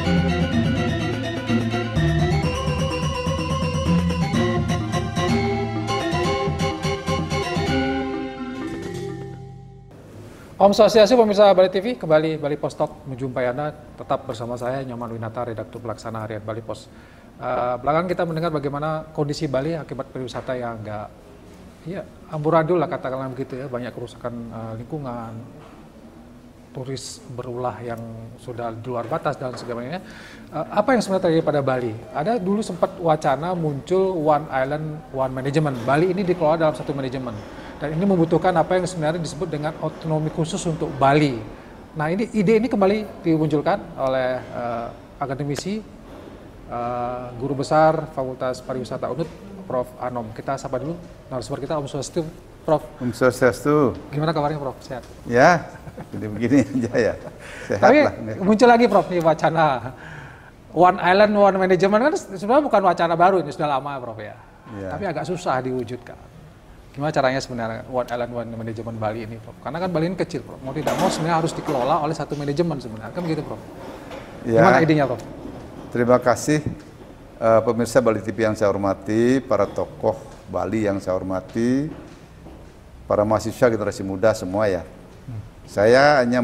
Om Swastiastu, pemirsa Bali TV, kembali Bali Post Talk menjumpai Anda, tetap bersama saya Nyoman Winata, Redaktur Pelaksana Harian Bali Post. Belakangan kita mendengar bagaimana kondisi Bali akibat pariwisata yang agak amburadul lah, katakanlah begitu ya, banyak kerusakan lingkungan, turis berulah yang sudah di luar batas dan sebagainya. Apa yang sebenarnya terjadi pada Bali? Ada dulu sempat wacana muncul One Island, One Management. Bali ini dikelola dalam satu manajemen. Dan ini membutuhkan apa yang sebenarnya disebut dengan otonomi khusus untuk Bali. Nah, ide ini kembali dimunculkan oleh akademisi, guru besar Fakultas Pariwisata UNUD, Prof. Anom. Kita sapa dulu narasumber kita, Om Swastiastu, Prof. Om Swastiastu. Gimana kabarnya, Prof? Sehat? Ya, begini aja ya. Sehat. Tapi lah. Muncul lagi, Prof, nih wacana One Island, One Management kan sebenarnya bukan wacana baru, ini sudah lama, Prof ya. Tapi agak susah diwujudkan. Gimana caranya sebenarnya One Island, One Management Bali ini, Prof? Karena kan Bali ini kecil, Prof. Mau tidak mau sebenarnya harus dikelola oleh satu manajemen sebenarnya. Kan begitu, Prof? Ya. Gimana idenya, Prof? Terima kasih pemirsa Bali TV yang saya hormati, para tokoh Bali yang saya hormati, para mahasiswa generasi muda semua ya. Saya hanya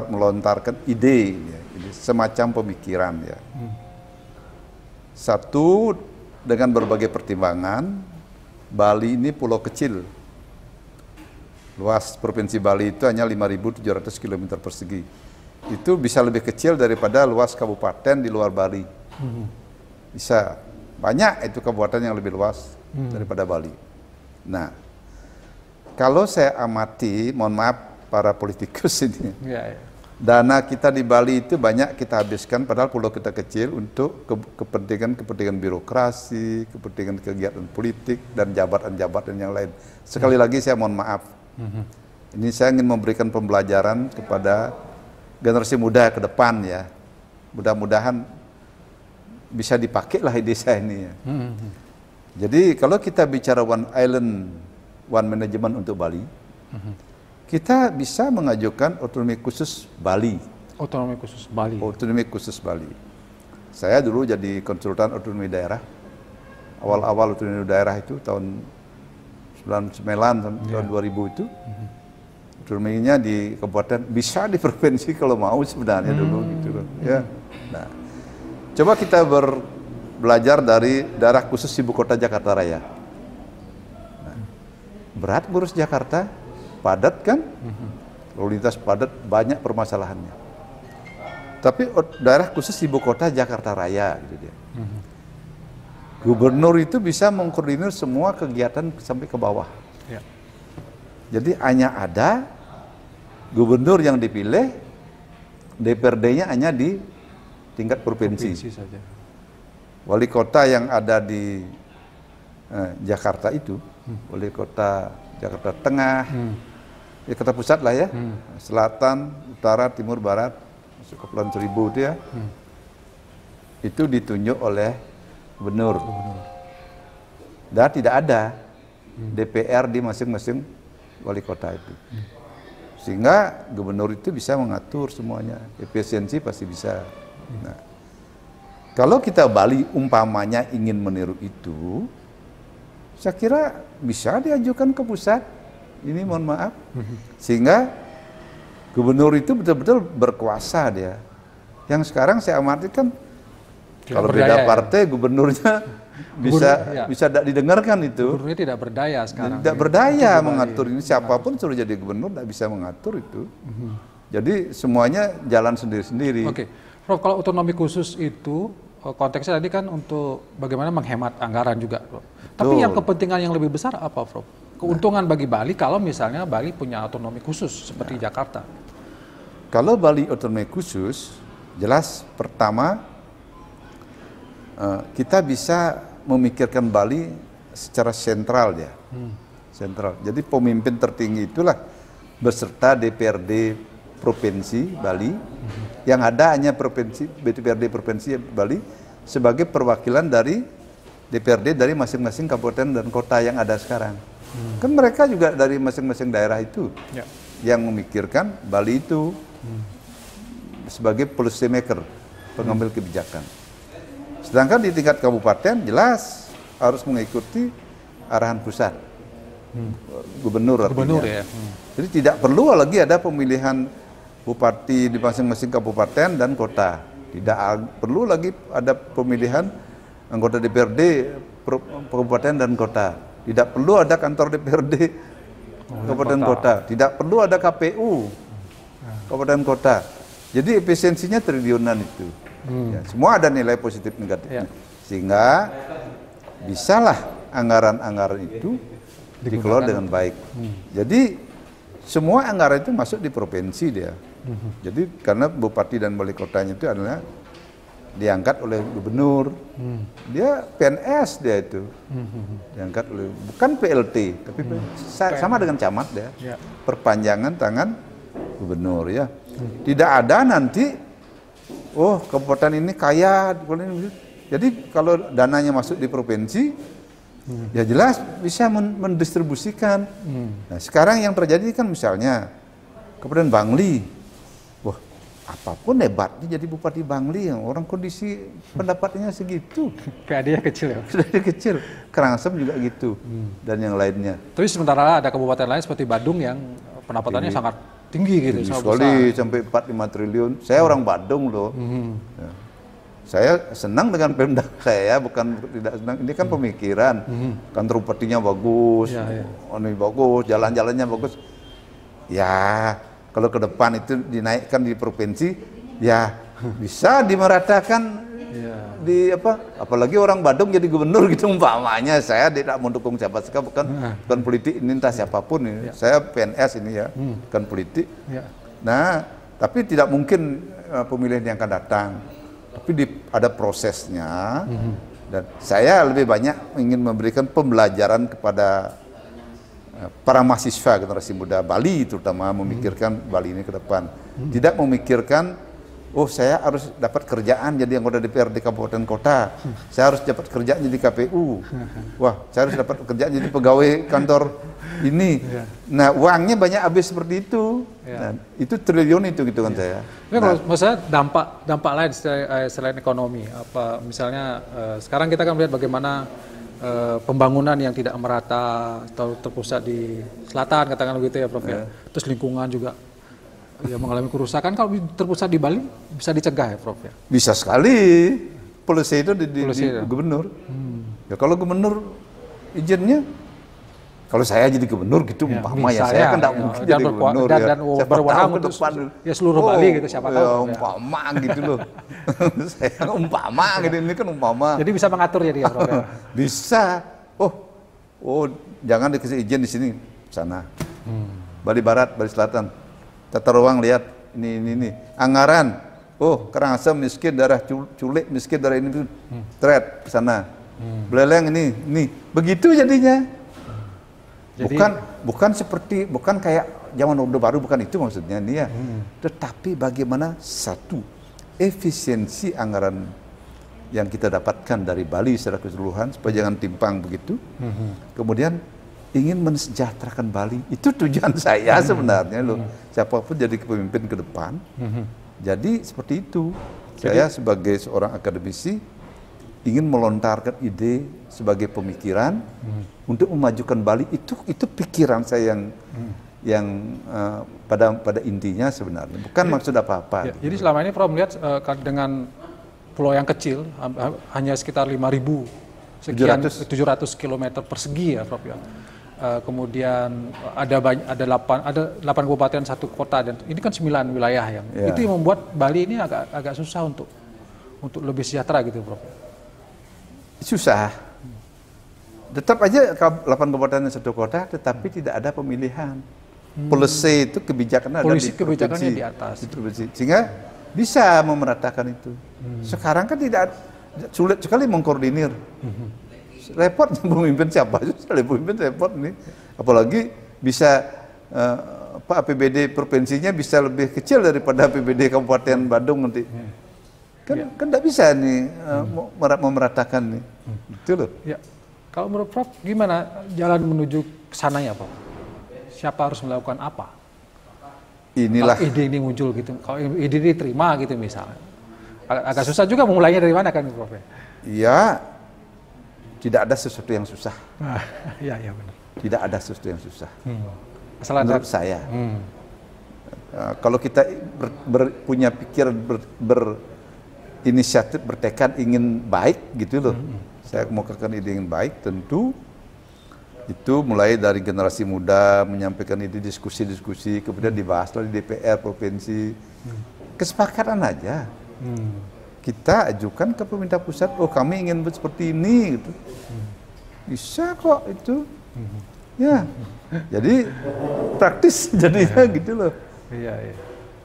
melontarkan ide, semacam pemikiran ya. Satu, dengan berbagai pertimbangan, Bali ini pulau kecil. Luas Provinsi Bali itu hanya 5.700 km persegi. Itu bisa lebih kecil daripada luas kabupaten di luar Bali. Bisa. Banyak itu kabupaten yang lebih luas daripada Bali. Nah, kalau saya amati, mohon maaf para politikus ini, dana kita di Bali itu banyak kita habiskan, padahal pulau kita kecil, untuk kepentingan birokrasi, kepentingan kegiatan politik, dan jabatan-jabatan yang lain. Sekali lagi saya mohon maaf. Ini saya ingin memberikan pembelajaran kepada generasi muda ke depan ya. Mudah-mudahan bisa dipakai lah ide saya ini ya. Jadi kalau kita bicara One Island, One Management untuk Bali, kita bisa mengajukan otonomi khusus Bali. Otonomi khusus Bali. Otonomi khusus Bali. Saya dulu jadi konsultan otonomi daerah. Awal-awal otonomi daerah itu tahun 99 tahun 2000 itu. Otonominya di kabupaten, bisa di provinsi kalau mau sebenarnya dulu gitu kan. Ya. Nah, coba kita belajar dari daerah khusus ibu kota Jakarta Raya. Nah, berat ngurus Jakarta, padat kan, lalu lintas padat, banyak permasalahannya. Tapi daerah khusus ibu kota Jakarta Raya, gitu dia. Gubernur itu bisa mengkoordinir semua kegiatan sampai ke bawah. Ya. Jadi hanya ada gubernur yang dipilih, DPRD-nya hanya di tingkat provinsi saja. Wali kota yang ada di Jakarta itu, wali kota Jakarta Tengah, Jakarta Pusat lah ya, Selatan, Utara, Timur, Barat, masuk ke Kepulauan Seribu itu ya, itu ditunjuk oleh gubernur. Dan tidak ada DPR di masing-masing wali kota itu. Sehingga gubernur itu bisa mengatur semuanya, efisiensi pasti bisa. Nah, kalau kita Bali umpamanya ingin meniru itu, saya kira bisa diajukan ke pusat. Ini mohon maaf. Sehingga gubernur itu betul-betul berkuasa dia. Yang sekarang saya amati kan, kalau beda partai gubernurnya bisa tidak didengarkan itu. Gubernurnya tidak berdaya sekarang. Tidak berdaya mengatur ini, siapapun suruh jadi gubernur tidak bisa mengatur itu. Jadi semuanya jalan sendiri-sendiri. Oke, Prof, kalau otonomi khusus itu konteksnya tadi kan untuk bagaimana menghemat anggaran juga, Prof. Tapi yang kepentingan yang lebih besar apa, Prof? Keuntungan bagi Bali kalau misalnya Bali punya otonomi khusus seperti Jakarta. Kalau Bali otonomi khusus, jelas pertama kita bisa memikirkan Bali secara sentral ya. Sentral. Jadi pemimpin tertinggi itulah beserta DPRD Provinsi Bali, yang ada hanya DPRD Provinsi Bali sebagai perwakilan dari DPRD dari masing-masing kabupaten dan kota yang ada sekarang. Kan mereka juga dari masing-masing daerah itu yang memikirkan Bali itu sebagai policy maker. pengambil kebijakan. Sedangkan di tingkat kabupaten jelas harus mengikuti arahan pusat. Gubernur artinya. Ya. Jadi tidak perlu lagi ada pemilihan bupati di masing-masing kabupaten dan kota. Tidak perlu lagi ada pemilihan anggota DPRD kabupaten dan kota. Tidak perlu ada kantor DPRD kabupaten kota. Tidak perlu ada KPU kabupaten kota. Jadi efisiensinya triliunan itu. Ya, semua ada nilai positif negatifnya. Sehingga bisalah anggaran-anggaran itu dikelola dengan baik. Jadi semua anggaran itu masuk di provinsi dia. Jadi karena bupati dan wali kotanya itu adalah diangkat oleh gubernur. Dia PNS dia itu. Diangkat oleh bukan PLT, tapi sama dengan camat dia. Perpanjangan tangan gubernur ya. Tidak ada nanti kabupaten ini kaya, jadi kalau dananya masuk di provinsi, ya jelas bisa mendistribusikan. Nah, sekarang yang terjadi kan misalnya Kabupaten Bangli, wah apapun hebatnya jadi Bupati Bangli, yang orang kondisi pendapatannya segitu. PAD-nya kecil ya? Sudah kecil, Karangsem juga gitu, dan yang lainnya. Tapi sementara ada kabupaten lain seperti Badung yang pendapatannya sangat tinggi gitu. Sekali sampai 4-5 triliun. Saya orang Badung loh. Ya. Saya senang dengan Pemda saya, bukan tidak senang. Ini kan pemikiran. Kantor bupatinya bagus, ini bagus, jalan-jalannya bagus. Ya, kalau ke depan itu dinaikkan di provinsi, ya bisa dimeratakan di apalagi orang Badung jadi gubernur gitu umpamanya. Saya tidak mendukung siapa bukan politik ini entah siapapun ini. Saya PNS ini ya, bukan politik. Nah, tapi tidak mungkin pemilihan yang akan datang. Tapi ada prosesnya. Dan saya lebih banyak ingin memberikan pembelajaran kepada para mahasiswa generasi muda Bali, terutama memikirkan Bali ini ke depan. Tidak memikirkan saya harus dapat kerjaan jadi anggota DPRD kabupaten kota. Saya harus dapat kerjaan jadi KPU. Wah, saya harus dapat kerjaan jadi pegawai kantor ini. Nah, uangnya banyak habis seperti itu. Nah, itu triliun itu gitu kan saya. Tapi kalau maksudnya dampak lain selain ekonomi, apa misalnya sekarang kita kan melihat bagaimana pembangunan yang tidak merata atau terpusat di selatan katakan begitu ya Prof ya. Terus lingkungan juga mengalami kerusakan. Kalau terpusat di Bali bisa dicegah ya Prof ya? Bisa sekali. Polisi itu di gubernur. Ya kalau gubernur izinnya, kalau saya jadi gubernur gitu umpama saya kan tidak mungkin jadi gubernur dan berwenang untuk seluruh Bali gitu siapa tahu. Umpama gitu loh. Saya umpama gitu, ini kan umpama. Jadi bisa mengatur jadi ya Prof ya? Bisa. Jangan dikasih izin di sini, sana. Bali Barat, Bali Selatan. Tata ruang lihat ini anggaran. Karangsem miskin, daerah Culik miskin, daerah ini thread ke sana. Beleleng ini. Begitu jadinya. Jadi, bukan kayak zaman Orde Baru, bukan itu maksudnya nih ya. Tetapi bagaimana satu efisiensi anggaran yang kita dapatkan dari Bali secara keseluruhan supaya jangan timpang begitu. Kemudian ingin mensejahterakan Bali, itu tujuan saya sebenarnya loh. Siapapun jadi pemimpin ke depan. Jadi seperti itu. Saya sebagai seorang akademisi ingin melontarkan ide sebagai pemikiran untuk memajukan Bali. Itu pikiran saya yang pada intinya sebenarnya bukan maksud apa-apa. Jadi selama ini Prof melihat dengan pulau yang kecil hanya sekitar 5.000 sekian 700 km persegi ya Prof ya. Kemudian ada 8 kabupaten 1 kota dan ini kan 9 wilayah yang itu yang membuat Bali ini agak susah untuk lebih sejahtera gitu Prof. Susah. Tetap aja 8 kabupaten dan 1 kota tetapi tidak ada pemilihan. Polisi itu kebijakannya ada di provinsi, di atas. Sehingga bisa memeratakan itu. Sekarang kan sulit sekali mengkoordinir. Repot pemimpin siapa? Pemimpin repot nih. Apalagi bisa APBD provinsinya bisa lebih kecil daripada APBD Kabupaten Badung nanti. Kan tidak bisa nih memeratakan nih. Itu loh. Ya. Kalau menurut Prof gimana jalan menuju ke sananya Prof? Siapa harus melakukan apa? Inilah kalau ide ini muncul gitu. Kalau ide ini diterima gitu misalnya. Agak susah juga memulainya dari mana kan, Prof? Ya, tidak ada sesuatu yang susah. Iya, iya benar. Tidak ada sesuatu yang susah. Menurut saya. Kalau kita punya pikiran berinisiatif, bertekad ingin baik gitu loh. Saya mengemukakan ide ingin baik, tentu itu mulai dari generasi muda menyampaikan ide, diskusi-diskusi, kemudian dibahas di DPR provinsi. Kesepakatan aja. Kita ajukan ke pemerintah pusat, oh kami ingin seperti ini gitu. Bisa kok itu. Ya. Jadi praktis jadinya gitu loh. Iya, iya.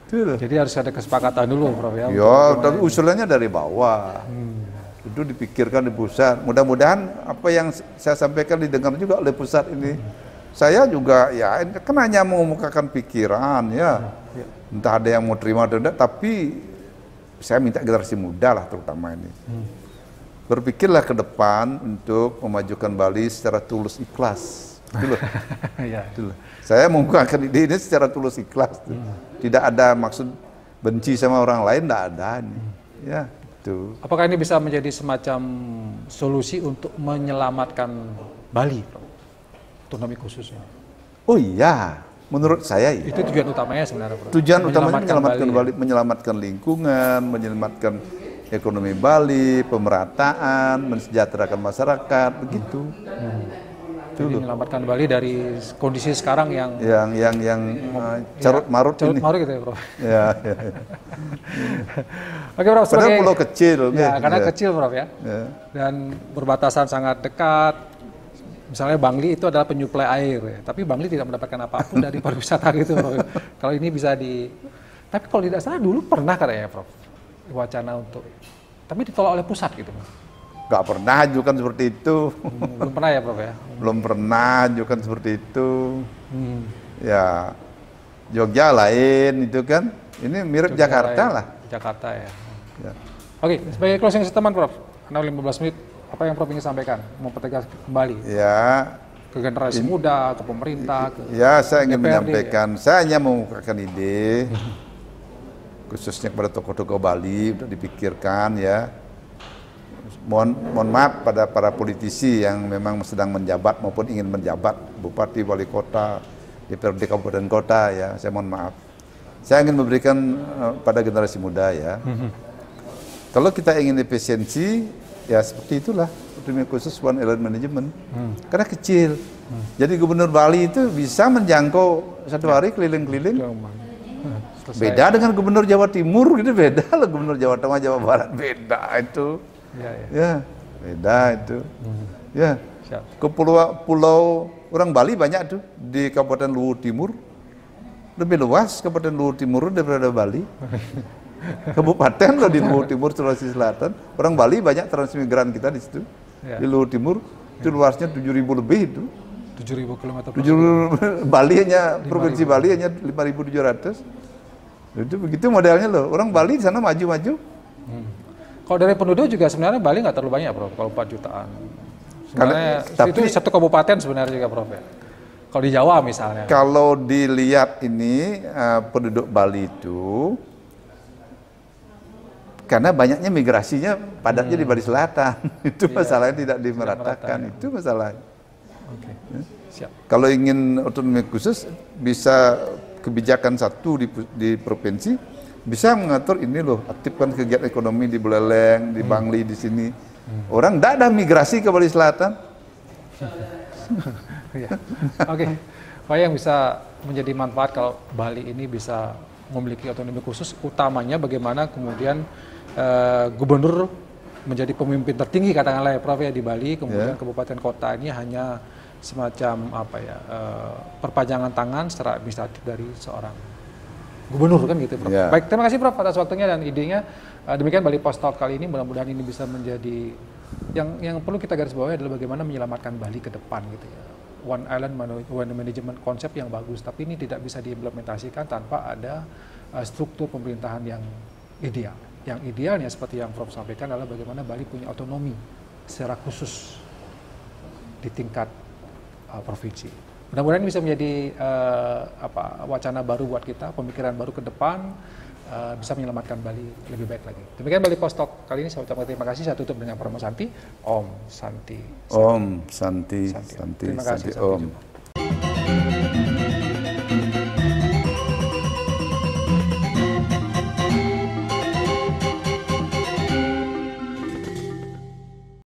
Gitu. Jadi harus ada kesepakatan dulu, Prof ya. Ya, tapi usulannya dari bawah. Itu dipikirkan di pusat. Mudah-mudahan apa yang saya sampaikan didengar juga oleh pusat ini. Saya juga ya kan hanya mengemukakan pikiran ya. Entah ada yang mau terima atau tidak, tapi saya minta generasi muda lah terutama ini. Berpikirlah ke depan untuk memajukan Bali secara tulus ikhlas. Gitu loh. Iya. Gitu loh. Saya mengemukakan ide ini secara tulus ikhlas. Tidak ada maksud benci sama orang lain, tidak ada. Ya, itu. Apakah ini bisa menjadi semacam solusi untuk menyelamatkan Bali, Prof? Otonomi khususnya. Oh iya, menurut saya iya. Itu tujuan utamanya sebenarnya, Prof. Tujuan utamanya menyelamatkan Bali, ya? menyelamatkan lingkungan, menyelamatkan ekonomi Bali, pemerataan, mensejahterakan masyarakat, begitu. Jadi menyelamatkan Bali dari kondisi sekarang yang carut marut carut ini. marut gitu ya, Prof. Ya. Oke, Prof. Padahal pulau kecil. Ya, karena kecil, Prof ya. Dan berbatasan sangat dekat. Misalnya Bangli itu adalah penyuplai air, ya. Tapi Bangli tidak mendapatkan apapun dari pariwisata gitu, Prof. Kalau ini bisa tapi kalau tidak salah dulu pernah katanya, Prof, wacana untuk, tapi ditolak oleh pusat gitu. Nggak pernah ajukan seperti itu. Belum pernah ya, Prof ya? Belum pernah ajukan seperti itu. Ya, Jogja lain itu kan. Ini mirip Jogja Jakarta lain. lah. Jakarta ya. Oke, sebagai closing statement, Prof, karena 15 menit, apa yang Prof ingin sampaikan? Mempertegas kembali Ya, ke generasi muda, ke pemerintah, ke saya ingin DPRD, menyampaikan, saya hanya mengemukakan ide, khususnya kepada tokoh-tokoh Bali untuk dipikirkan ya. Mohon maaf pada para politisi yang memang sedang menjabat maupun ingin menjabat, bupati, wali kota, DPRD kabupaten kota ya, saya mohon maaf. Saya ingin memberikan pada generasi muda ya. Kalau kita ingin efisiensi, ya seperti itulah, otonomi khusus One Island Management. Karena kecil. Jadi Gubernur Bali itu bisa menjangkau satu hari keliling-keliling. Beda dengan Gubernur Jawa Timur, gitu beda lah. Gubernur Jawa Tengah, Jawa Barat, beda itu. Ya, beda itu. Ya, ke pulau orang Bali banyak tuh di Kabupaten Luhut Timur. Lebih luas Kabupaten Luhut Timur daripada Bali. Kabupaten loh di Luhut Timur, Sulawesi Selatan. Orang Bali banyak transmigran kita di situ. Di Luhut Timur itu luasnya 7.000 lebih itu. 7.000 km. Bali hanya provinsi Bali hanya 5.700. Itu begitu modelnya loh. Orang Bali di sana maju-maju. Kalau dari penduduk juga sebenarnya Bali nggak terlalu banyak, Prof. Kalau 4 jutaan. Sebenarnya itu satu kabupaten sebenarnya juga, Prof. Ya. Kalau di Jawa misalnya. Kalau dilihat ini penduduk Bali itu, karena banyaknya migrasinya padatnya di Bali Selatan. Itu masalahnya tidak dimeratakan. Itu masalahnya. Oke. Siap. Kalau ingin otonomi khusus, bisa kebijakan satu di provinsi, bisa mengatur ini loh, aktifkan kegiatan ekonomi di Buleleng, di Bangli, di sini. Orang tidak ada migrasi ke Bali Selatan. Oke. Apa yang bisa menjadi manfaat kalau Bali ini bisa memiliki otonomi khusus, utamanya bagaimana kemudian gubernur menjadi pemimpin tertinggi katakanlah ya, Prof ya, di Bali, kemudian kabupaten kota ini hanya semacam perpanjangan tangan secara administratif dari seorang gubernur kan gitu, Prof. Baik, terima kasih Prof atas waktunya dan idenya. Demikian Bali Post Talk kali ini, mudah-mudahan ini bisa menjadi yang perlu kita garis bawahi adalah bagaimana menyelamatkan Bali ke depan gitu ya. One Island Management konsep yang bagus, tapi ini tidak bisa diimplementasikan tanpa ada struktur pemerintahan yang ideal. Yang idealnya seperti yang Prof sampaikan adalah bagaimana Bali punya otonomi secara khusus di tingkat provinsi. Mudah-mudahan bisa menjadi wacana baru buat kita, pemikiran baru ke depan, bisa menyelamatkan Bali lebih baik lagi. Demikian Bali Post Talk kali ini, saya ucapkan terima kasih. Saya tutup dengan Parama Santi. Om Santi. Om Santi. Santi. Terima kasih. Santi. Om.